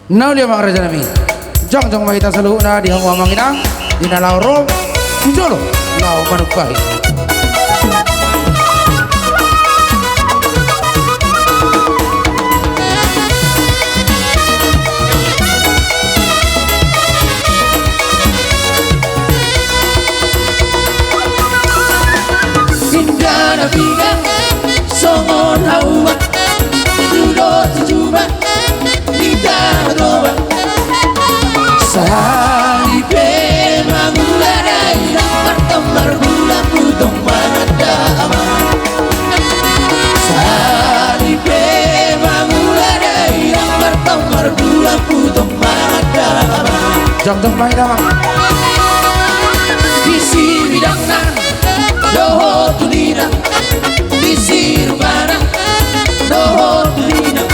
Now dia mak raja nami. Jong jong mahita selalu na di hangwa manginang di nalau rom. Jolo lau manukai. Singgana biga songon hawa duduk tujuba kita doa sehari pemangula daerah pertemar bulan putong mangada sehari pemangula daerah pertemar bulan putong mangada Jong jong mahita mak. Isi bidang nan doho tulina isi rumana doho tulina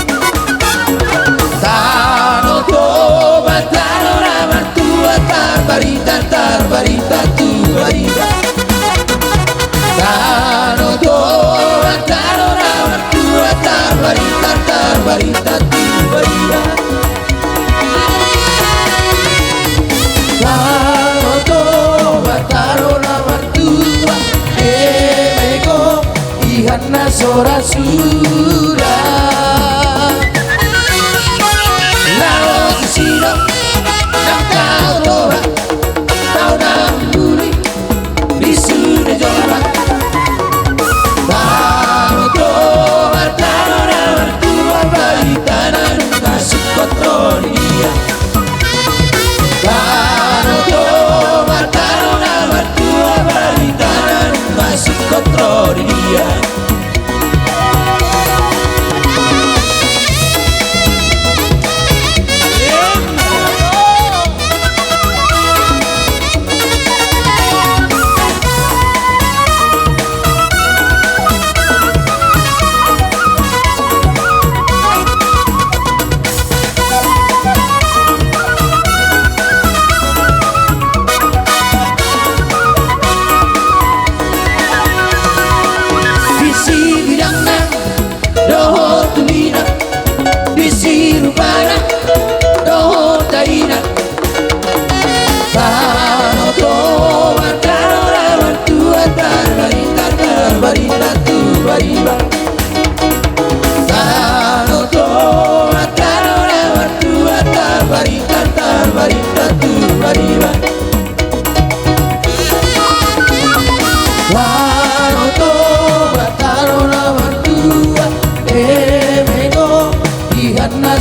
tano toba tano raman tua tarbarita tarbarita tu barita tano toba tano raman tua tarbarita tarbarita tu barita tano toba tano raman tua emego ihana sora sura lao sisino nak tau toba tau nam buli disune jola tau toba tau nam tua balita nan kasih kotronia tau toba tau nam tua balita nan kasih kotronia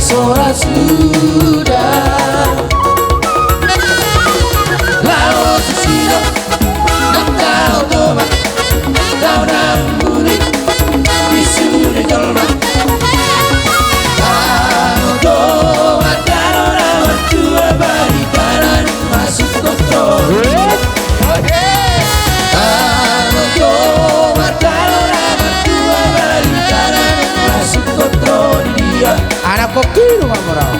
Sora sudah lao sisino nak tau toba tau nam buli disune jolma tau toba tau nam tua barikanan masuk kotor tau toba tau nam tua barikanan masuk kotor dia Anak kokiru mak morau.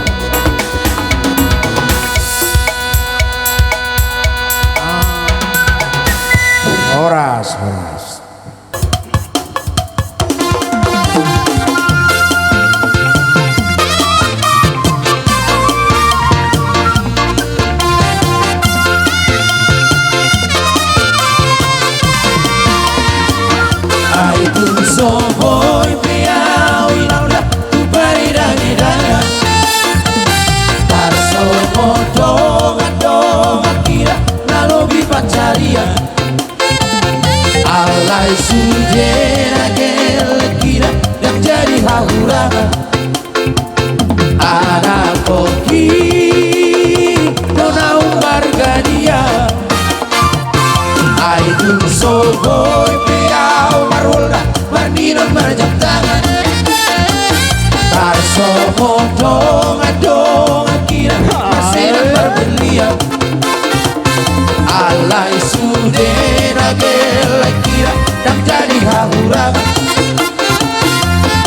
Horas horas. Ai tu sohoi piau ilaula tu parirangedanga tarso modonga donga kira nalobi pacaria alai sujena gele kira yang jadi hahurama anak koki dona umbar gadia ai tu sohoi piau marulda mardinon marjam tangan tarso modonga donga kira maseran berbeliau alai sudena gele kira dan jadi hahurama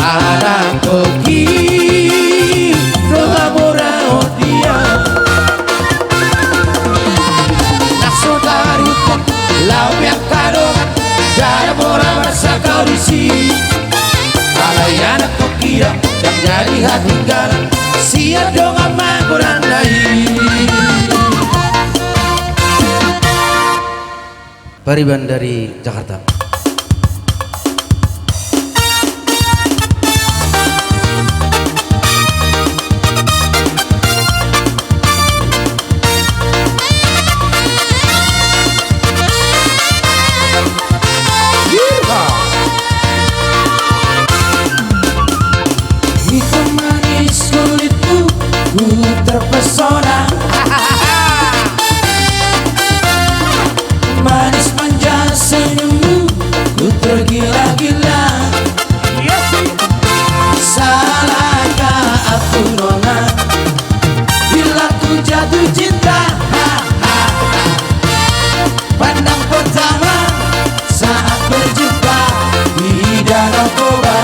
anak koki doa morao dia naksodari lau yang kadongan jara mora masa kau di sini alai anak koki dia yang jadi hati garam sia dong ama kurang naik. Pariban dari Jakarta. Itu manis kulitmu, ku terpesona. Manis manja senyummu, ku tergila-gila. Salahkah aku nona bila ku jatuh cinta? Pandang pertama saat berjumpa di Danau Toba.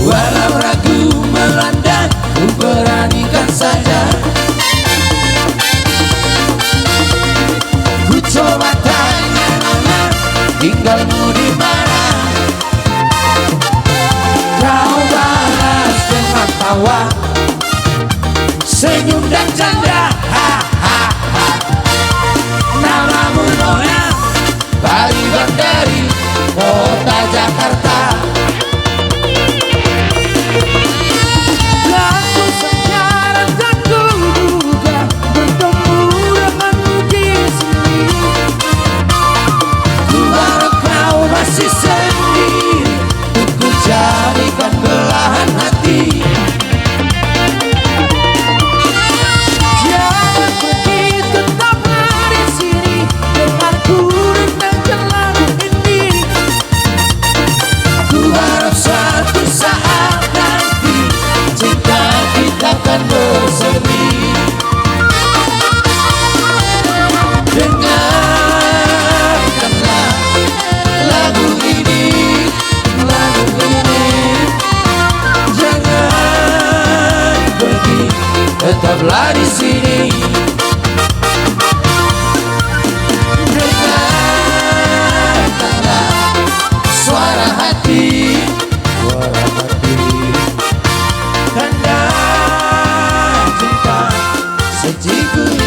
Walau ragu melanda, ku beranikan saja. Ku coba tanya nona, tinggalmu di mana? Kau balas dengan tawa, senyum dan canda. Namamu nona, Pariban dari kota Jakarta. Masih sendiri, ku jadikan belahan hati. Jangan pergi, tetaplah di sini denganku dengan lagu ini. Ku harap suatu saat nanti cinta kita akan bersemi. Dengarkanlah lagu ini, jangan pergi, tetaplah di sini. Dengarkanlah suara hati, tanda cinta sejikunya.